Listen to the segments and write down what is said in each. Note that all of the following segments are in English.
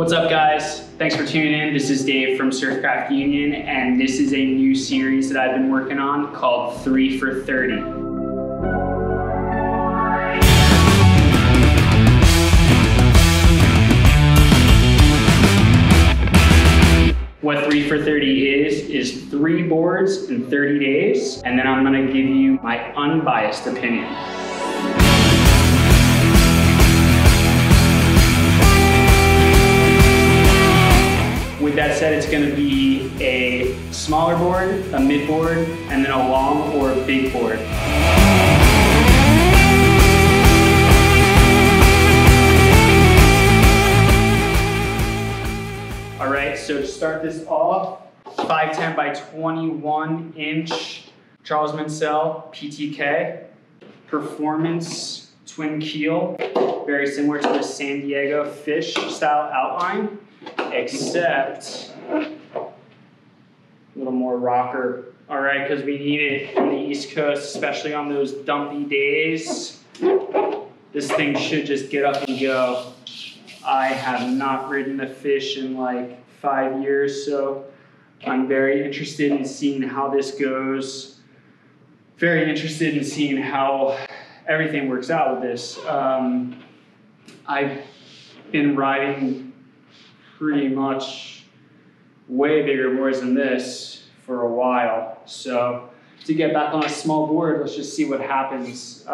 What's up, guys? Thanks for tuning in. This is Dave from Surfcraft Union, and this is a new series that I've been working on called 3 for 30. What 3 for 30 is 3 boards in 30 days, and then I'm gonna give you my unbiased opinion. With that said, it's going to be a smaller board, a mid board, and then a long or a big board. All right, so to start this off, 510 by 21 inch Charles Mencel PTK Performance twin keel, very similar to the San Diego fish style outline, except a little more rocker. All right, because we need it on the East Coast, especially on those dumpy days. This thing should just get up and go. I have not ridden a fish in like 5 years, so I'm very interested in seeing how this goes. Very interested in seeing how everything works out with this. I've been riding pretty much way bigger boards than this for a while. So to get back on a small board, let's just see what happens.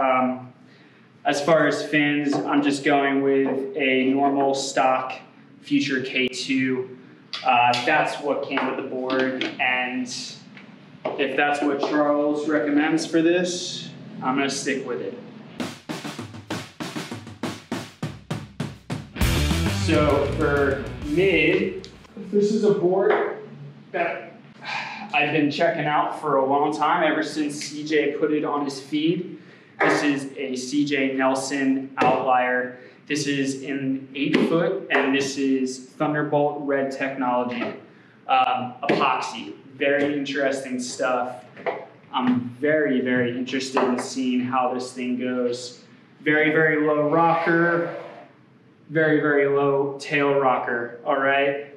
As far as fins, I'm just going with a normal stock Future K2. That's what came with the board, and if that's what Charles recommends for this, I'm gonna stick with it. So for mid, this is a board that I've been checking out for a long time, ever since CJ put it on his feed. This is a CJ Nelson OUTLIER. This is an 8-foot, and this is Thunderbolt red technology, epoxy. Very interesting stuff. I'm very, very interested in seeing how this thing goes. Very, very low rocker. Very, very low tail rocker, all right?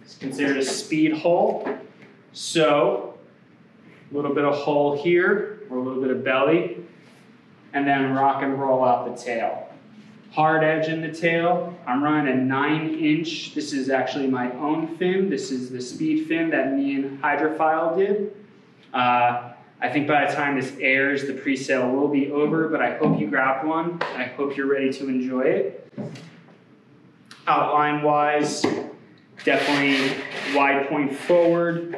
It's considered a speed hull. So, a little bit of hull here, or a little bit of belly, and then rock and roll out the tail. Hard edge in the tail. I'm running a 9-inch. This is actually my own fin. This is the speed fin that me and Hydrophile did. I think by the time this airs, the pre-sale will be over, but I hope you grabbed one. I hope you're ready to enjoy it. Outline-wise, definitely wide point forward,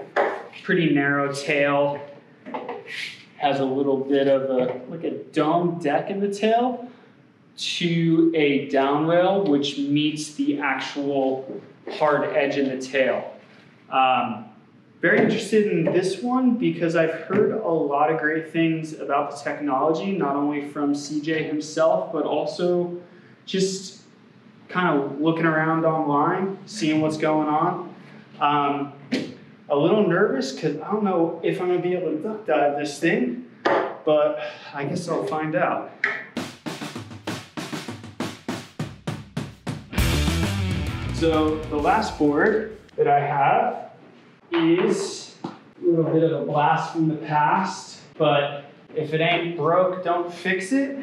pretty narrow tail. Has a little bit of a dome deck in the tail to a down rail, which meets the actual hard edge in the tail. Very interested in this one because I've heard a lot of great things about the technology, not only from CJ himself, but also just kind of looking around online, seeing what's going on. A little nervous because I don't know if I'm gonna be able to duck dive this thing, but I guess I'll find out. So the last board that I have is a little bit of a blast from the past, but if it ain't broke, don't fix it.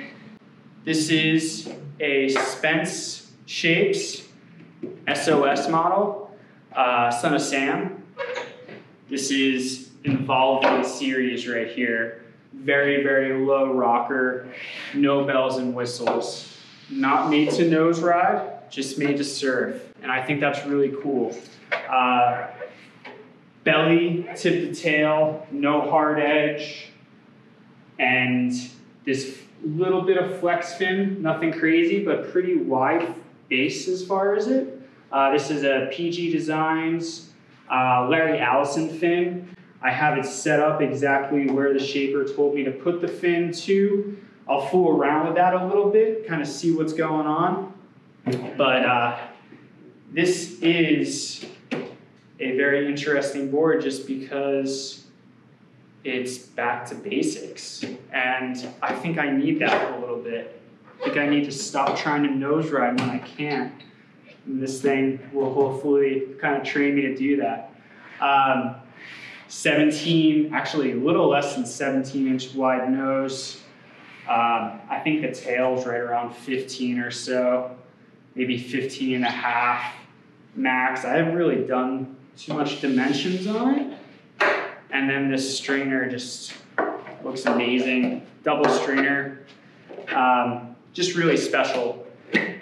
This is a SPENCE Shapes SOS model, Son of Sam. This is Involvement series right here. Very, very low rocker, no bells and whistles. Not made to nose ride, just made to surf. And I think that's really cool. Belly, tip to tail, no hard edge, and this little bit of flex fin, nothing crazy, but pretty wide base as far as it. This is a PG Designs Larry Allison fin. I have it set up exactly where the shaper told me to put the fin to. I'll fool around with that a little bit, kind of see what's going on. But this is a very interesting board just because it's back to basics. And I think I need that a little bit. I think I need to stop trying to nose ride when I can't. And this thing will hopefully kind of train me to do that. 17, actually a little less than 17-inch wide nose. I think the tail's right around 15 or so, maybe 15 and a half max. I haven't really done too much dimensions on it. And then this strainer just looks amazing. Double strainer, just really special.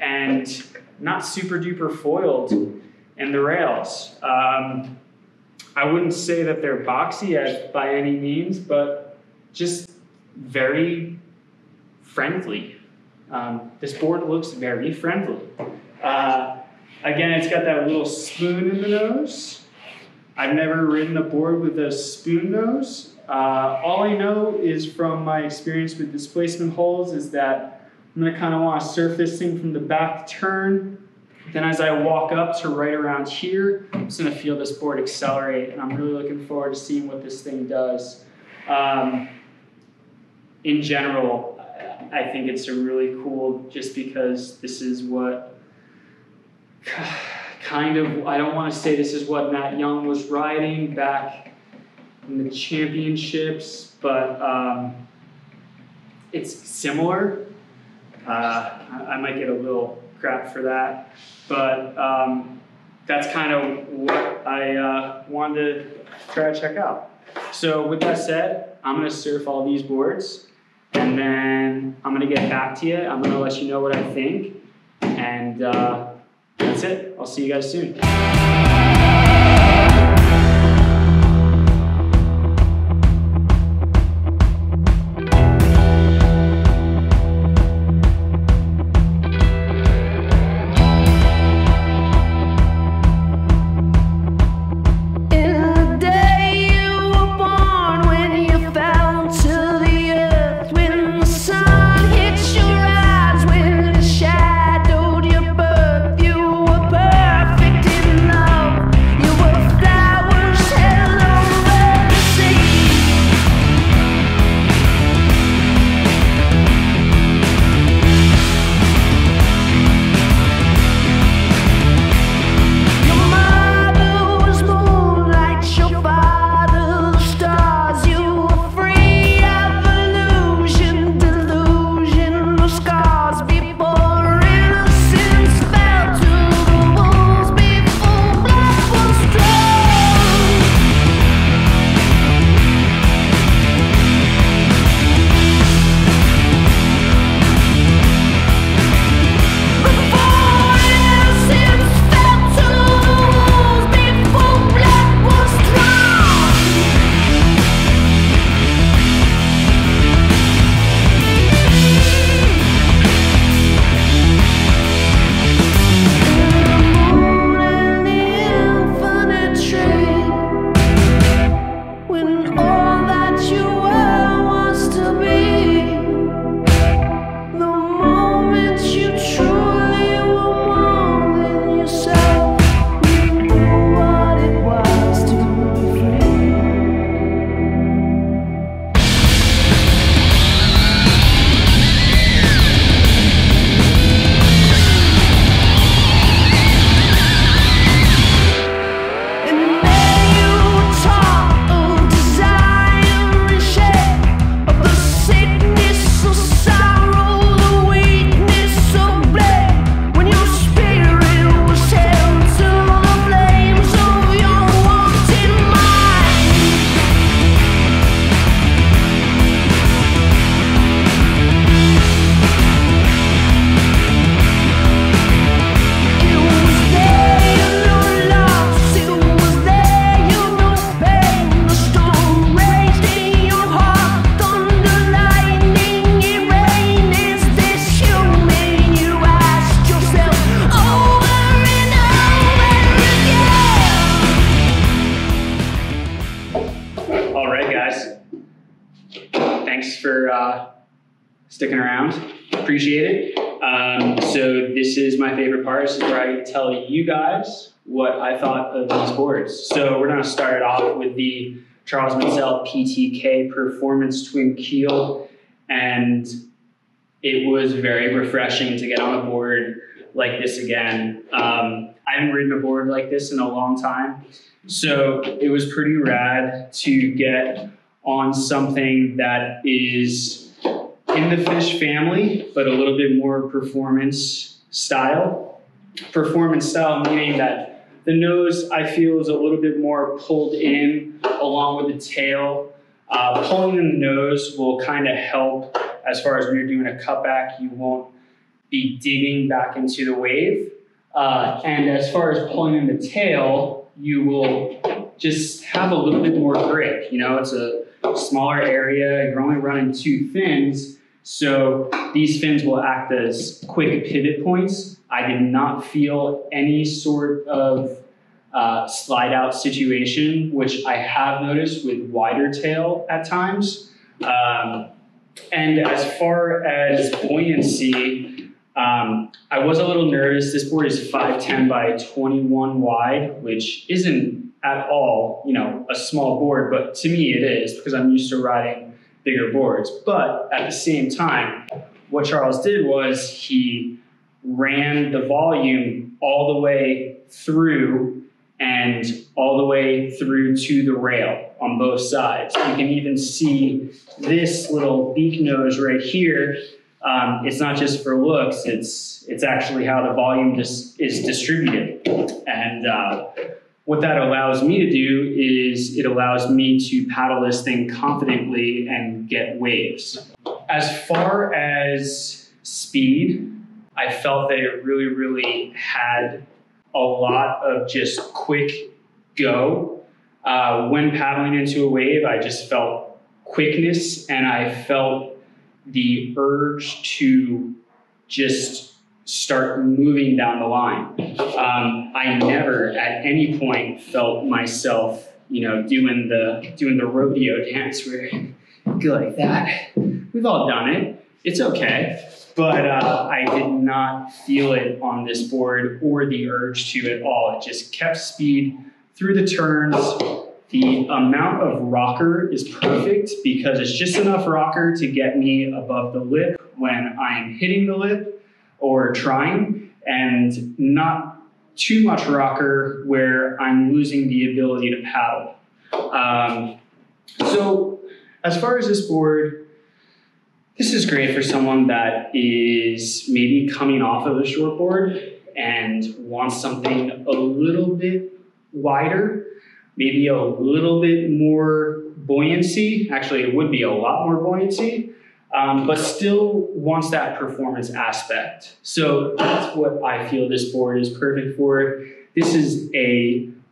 And not super duper foiled in the rails. I wouldn't say that they're boxy by any means, but just very friendly. This board looks very friendly. Again, it's got that little spoon in the nose. I've never ridden a board with a spoon nose. All I know is from my experience with displacement holes is that I'm gonna kind of want to surf this thing from the back turn. Then as I walk up to right around here, I'm just gonna feel this board accelerate, and I'm really looking forward to seeing what this thing does. In general, I think it's a really cool, just because this is what kind of, I don't want to say this is what Matt Young was riding back in the championships, but it's similar. I might get a little crap for that, but that's kind of what I wanted to try to check out. So with that said, I'm going to surf all these boards, and then I'm going to get back to you. I'm going to let you know what I think, and that's it. I'll see you guys soon. Sticking around, appreciate it. So this is my favorite part. This is where I tell you guys what I thought of these boards. So we're gonna start off with the Charles Mencel PTK Performance Twin Keel, and it was very refreshing to get on a board like this again. I haven't ridden a board like this in a long time. So it was pretty rad to get on something that is in the fish family, but a little bit more performance style. Performance style meaning that the nose, I feel, is a little bit more pulled in along with the tail. Pulling in the nose will kind of help as far as when you're doing a cutback, you won't be digging back into the wave. And as far as pulling in the tail, you will just have a little bit more grip. You know, it's a smaller area, you're only running 2 fins, so these fins will act as quick pivot points. I did not feel any sort of slide out situation, which I have noticed with wider tail at times. And as far as buoyancy, I was a little nervous. This board is 5'10" by 21 wide, which isn't at all, you know, a small board, but to me it is because I'm used to riding bigger boards. But at the same time, what Charles did was he ran the volume all the way through and all the way through to the rail on both sides. You can even see this little beak nose right here. It's not just for looks, it's actually how the volume is distributed. And what that allows me to do is it allows me to paddle this thing confidently and get waves. As far as speed, I felt that it really, really had a lot of just quick go. When paddling into a wave, I just felt quickness and I felt the urge to just start moving down the line. I never at any point felt myself, you know, doing the rodeo dance where you go like that. We've all done it. It's okay. But I did not feel it on this board or the urge to at all. It just kept speed through the turns. The amount of rocker is perfect because it's just enough rocker to get me above the lip when I'm hitting the lip or trying, and not too much rocker where I'm losing the ability to paddle. So as far as this board, this is great for someone that is maybe coming off of a shortboard and wants something a little bit wider, maybe a little bit more buoyancy. Actually, it would be a lot more buoyancy, but still wants that performance aspect. So that's what I feel this board is perfect for. This is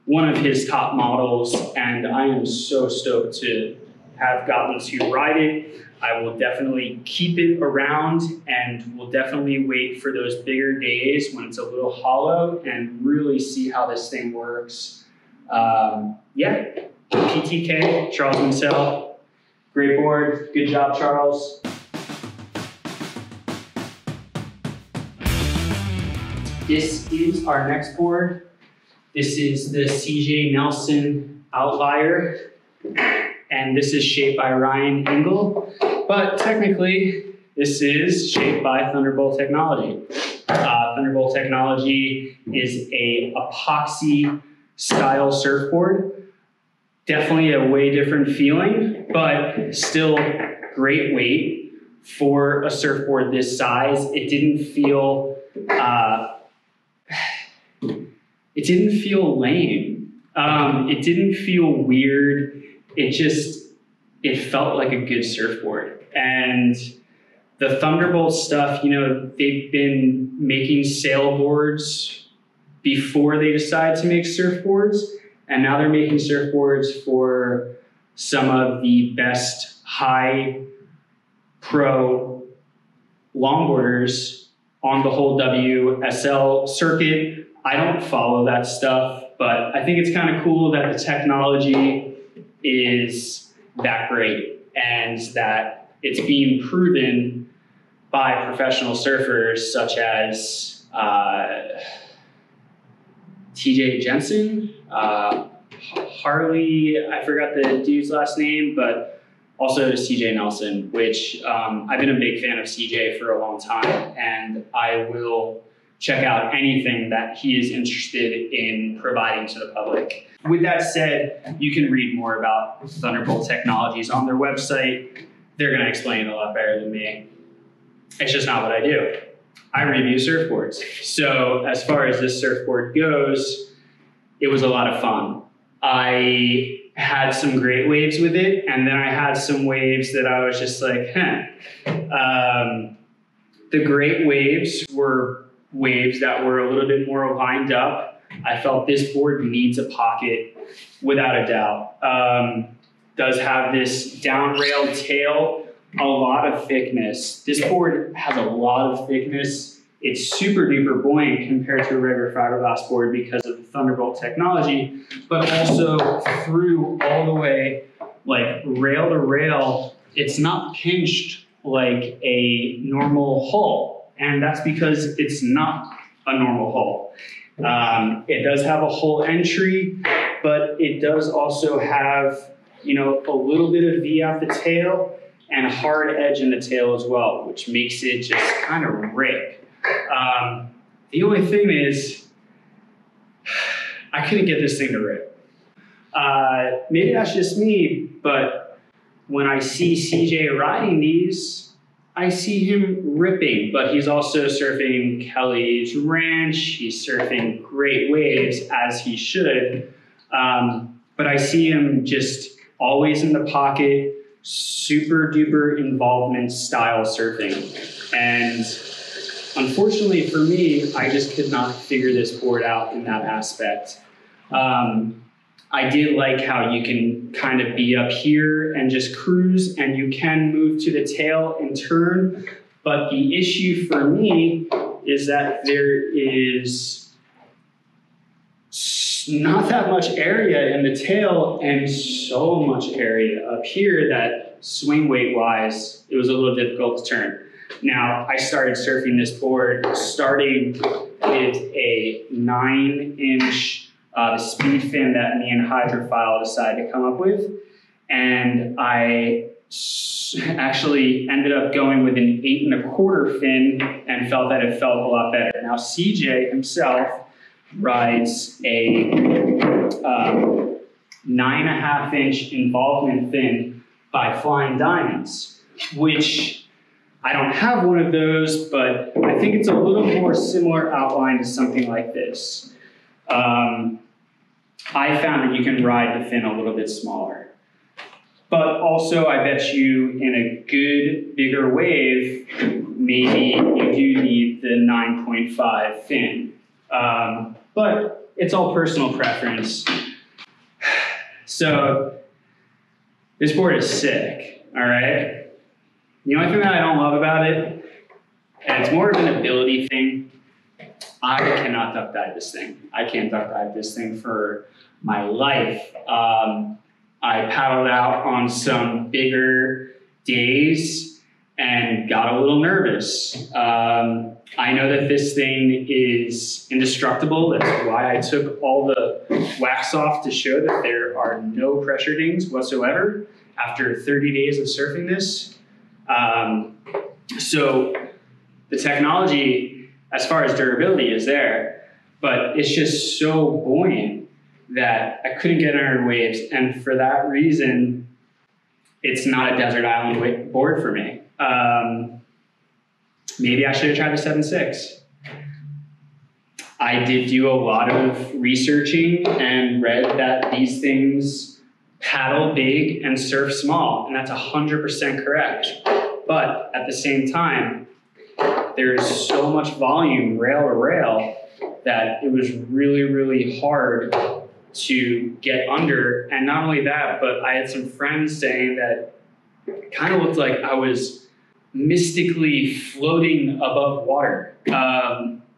one of his top models, and I am so stoked to have gotten to ride it. I will definitely keep it around and will definitely wait for those bigger days when it's a little hollow and really see how this thing works. Yeah, PTK, Charles Mencel, great board. Good job, Charles. This is our next board. This is the CJ Nelson OUTLIER. And this is shaped by Ryan Engel, but technically this is shaped by Thunderbolt technology. Thunderbolt technology is a epoxy style surfboard. Definitely a way different feeling, but still great weight for a surfboard this size. It didn't feel lame. It didn't feel weird. It felt like a good surfboard. And the Thunderbolt stuff, you know, they've been making sailboards before they decided to make surfboards. And now they're making surfboards for some of the best high pro longboarders on the whole WSL circuit. I don't follow that stuff, but I think it's kind of cool that the technology is that great and that it's being proven by professional surfers such as TJ Jensen, Harley, I forgot the dude's last name, but also CJ Nelson, which I've been a big fan of CJ for a long time, and I will check out anything that he is interested in providing to the public. With that said, you can read more about Thunderbolt Technologies on their website. They're going to explain it a lot better than me. It's just not what I do. I review surfboards. So as far as this surfboard goes, it was a lot of fun. I had some great waves with it, and then I had some waves that I was just like, The great waves were waves that were a little bit more lined up. I felt this board needs a pocket, without a doubt. Does have this down rail tail, a lot of thickness. This board has a lot of thickness. It's super duper buoyant compared to a regular fiberglass board because of the Thunderbolt technology, but also through all the way, like rail to rail, it's not pinched like a normal hull. And that's because it's not a normal hull. It does have a hull entry, but it does also have, you know, a little bit of V at the tail and a hard edge in the tail as well, which makes it just kind of rip. The only thing is, I couldn't get this thing to rip. Maybe that's just me, but when I see CJ riding these, I see him ripping, but he's also surfing Kelly's Ranch. He's surfing great waves, as he should. But I see him just always in the pocket, super duper involvement style surfing. And unfortunately for me, I just could not figure this board out in that aspect. I did like how you can kind of be up here and just cruise, and you can move to the tail and turn. But the issue for me is that there is not that much area in the tail and so much area up here that swing weight wise, it was a little difficult to turn. Now, I started surfing this board starting with a 9-inch speed fin that me and Hydrophile decided to come up with. And I actually ended up going with an 8 1/4 fin and felt that it felt a lot better. Now, CJ himself rides a 9.5-inch involvement fin by Flying Diamonds, which I don't have one of those, but I think it's a little more similar outline to something like this. I found that you can ride the fin a little bit smaller. But also, I bet you in a good, bigger wave, maybe you do need the 9.5 fin. But it's all personal preference. So this board is sick, all right? The only thing that I don't love about it, and it's more of an ability thing, I cannot duck dive this thing. I can't duck dive this thing for my life. I paddled out on some bigger days and got a little nervous. I know that this thing is indestructible. That's why I took all the wax off to show that there are no pressure dings whatsoever after 30 days of surfing this. So the technology, as far as durability, is there, but it's just so buoyant that I couldn't get under waves. And for that reason, it's not a desert island board for me. Maybe I should have tried the 7.6. I did do a lot of researching and read that these things paddle big and surf small, and that's 100% correct. But at the same time, there's so much volume rail to rail that it was really, really hard to get under. And not only that, but I had some friends saying that it kind of looked like I was mystically floating above water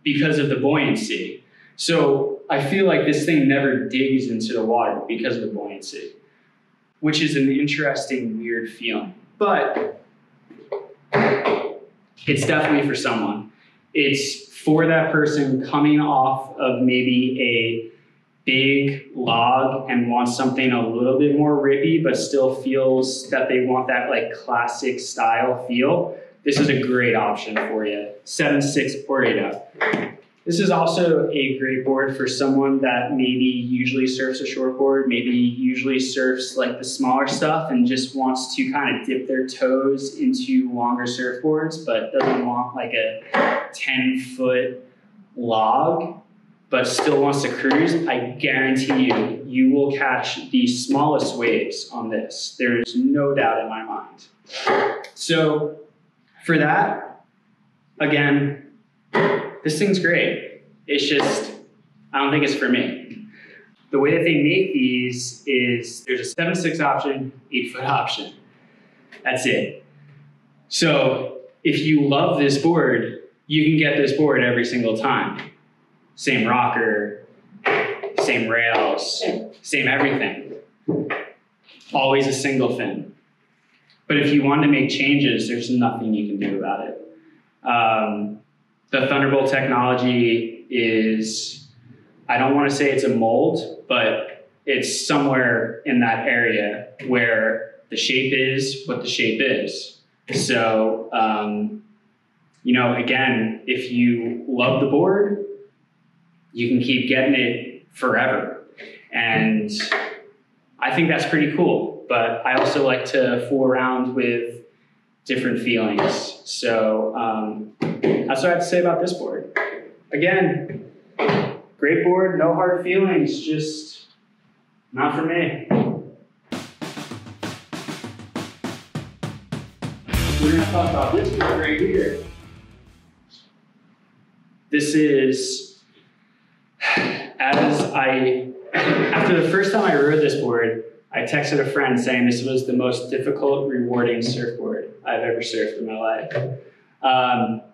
because of the buoyancy. So I feel like this thing never digs into the water because of the buoyancy, which is an interesting, weird feeling. But it's definitely for someone. It's for that person coming off of maybe a big log and wants something a little bit more rippy, but still feels that they want that like classic style feel. This is a great option for you. 7.6 or 8 up. This is also a great board for someone that maybe usually surfs a shortboard, maybe usually surfs like the smaller stuff and just wants to kind of dip their toes into longer surfboards, but doesn't want like a 10-foot log, but still wants to cruise. I guarantee you, you will catch the smallest waves on this. There is no doubt in my mind. So for that, again, this thing's great. It's just, I don't think it's for me. The way that they make these is there's a 7/6 option, 8-foot option. That's it. So if you love this board, you can get this board every single time. Same rocker, same rails, same everything. Always a single fin. But if you want to make changes, there's nothing you can do about it. The Thunderbolt technology is, I don't want to say it's a mold, but it's somewhere in that area where the shape is what the shape is. So, you know, again, if you love the board, you can keep getting it forever. And I think that's pretty cool, but I also like to fool around with different feelings. So that's what I have to say about this board. Again, great board, no hard feelings, just not for me. We're gonna talk about this board right here. This is, after the first time I rode this board, I texted a friend saying this was the most difficult, rewarding surfboard I've ever surfed in my life.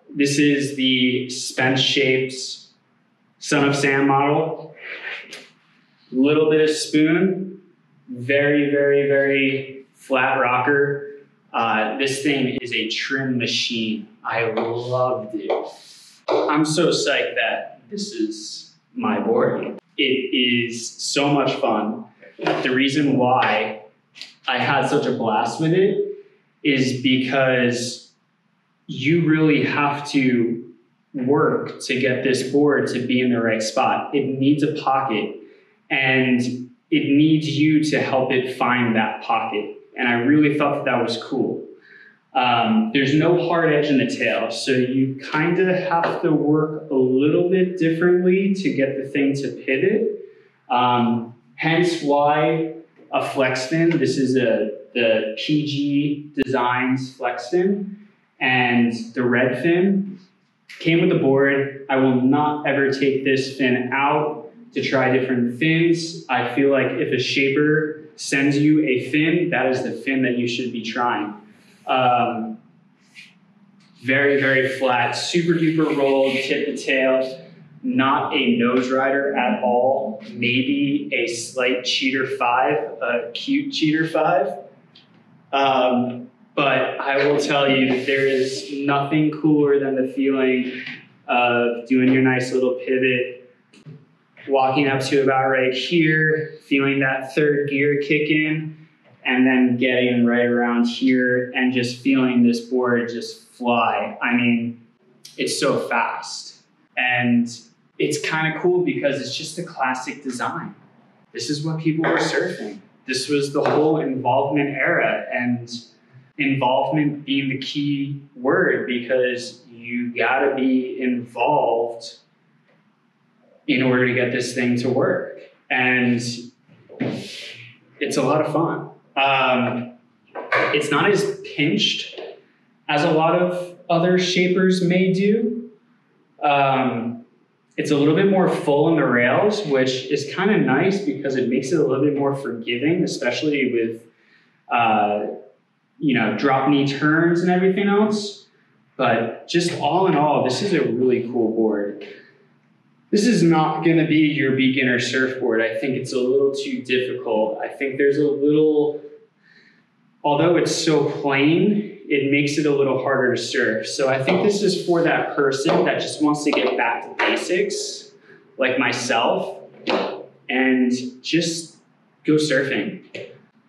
This is the SPENCE Shapes Son of Sam model. Little bit of spoon, very, very, very flat rocker. This thing is a trim machine. I loved it. I'm so psyched that this is my board. It is so much fun. The reason why I had such a blast with it is because you really have to work to get this board to be in the right spot. It needs a pocket, and it needs you to help it find that pocket. And I really thought that that was cool. There's no hard edge in the tail, so you kind of have to work a little bit differently to get the thing to pivot. Hence why a flex fin. This is the PG Designs flex fin, and the red fin came with the board. I will not ever take this fin out to try different fins. I feel like if a shaper sends you a fin, that is the fin that you should be trying. Very, very flat, super duper rolled, tip to tail. Not a nose rider at all, maybe a slight cheater 5, a cute cheater 5. But I will tell you, there is nothing cooler than the feeling of doing your nice little pivot, walking up to about right here, feeling that third gear kick in, and then getting right around here and just feeling this board just fly. I mean, it's so fast. And it's kind of cool because it's just a classic design. This is what people were surfing. This was the whole involvement era, and involvement being the key word, because you gotta be involved in order to get this thing to work. And it's a lot of fun. It's not as pinched as a lot of other shapers may do. It's a little bit more full in the rails, which is kind of nice because it makes it a little bit more forgiving, especially with you know, drop knee turns and everything else. But just all in all, this is a really cool board. This is not going to be your beginner surfboard. I think it's a little too difficult. I think there's a little, although it's so plain, it makes it a little harder to surf. So I think this is for that person that just wants to get back to basics, like myself, and just go surfing.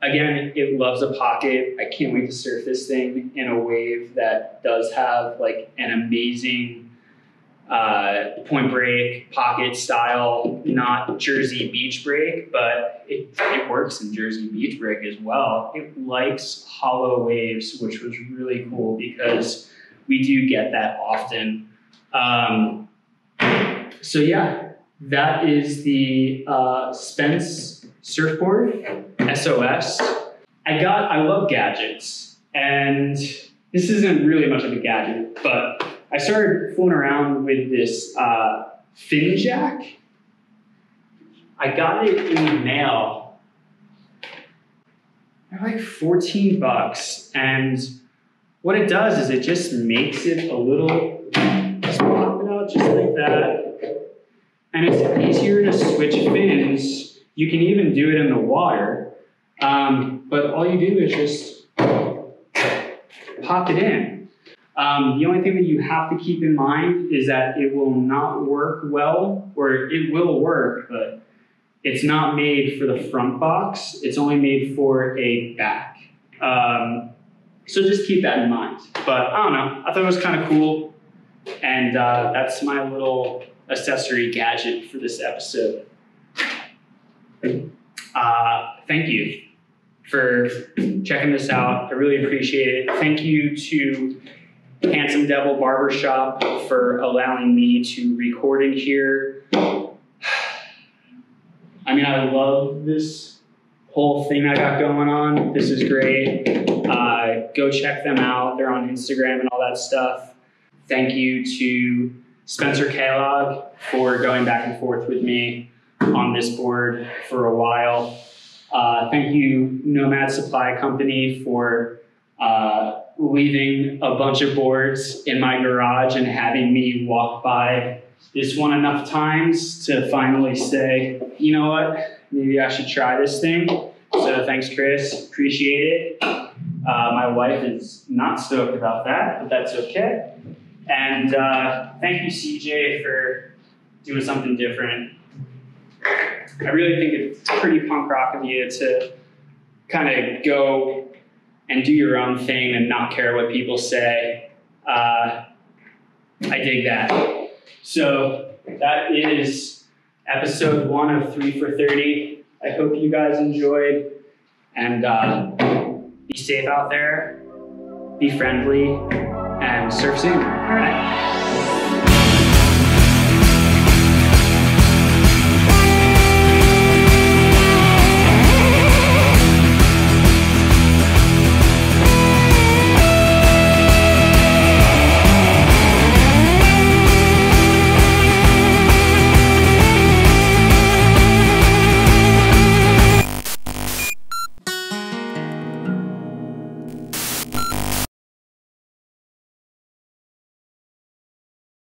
Again, it loves a pocket. I can't wait to surf this thing in a wave that does have like an amazing point break, pocket style, not Jersey beach break, but it works in Jersey beach break as well. It likes hollow waves, which was really cool because we do get that often. So yeah, that is the SPENCE surfboard, SOS. I love gadgets, and this isn't really much of a gadget, but I started fooling around with this fin jack. I got it in the mail. They're like 14 bucks. And what it does is it just makes it a little, just pop it out just like that. And it's easier to switch fins. You can even do it in the water. But all you do is just pop it in. The only thing that you have to keep in mind is that it will not work well, or it will work, but it's not made for the front box. It's only made for a back. So just keep that in mind. But I don't know, I thought it was kind of cool. And that's my little accessory gadget for this episode. Thank you for checking this out. I really appreciate it. Thank you to Handsome Devil Barbershop for allowing me to record in here. I mean, I love this whole thing I got going on. This is great. Go check them out. They're on Instagram and all that stuff. Thank you to Spencer Kellogg for going back and forth with me on this board for a while. Thank you, Nomad Supply Company, for leaving a bunch of boards in my garage and having me walk by this one enough times to finally say, you know what, maybe I should try this thing. So thanks, Chris, appreciate it. My wife is not stoked about that, but that's okay. And thank you, CJ, for doing something different. I really think it's pretty punk rock of you to kind of go and do your own thing and not care what people say. I dig that. So that is episode 1 of 3 for 30. I hope you guys enjoyed, and be safe out there, be friendly, and surf soon. All right.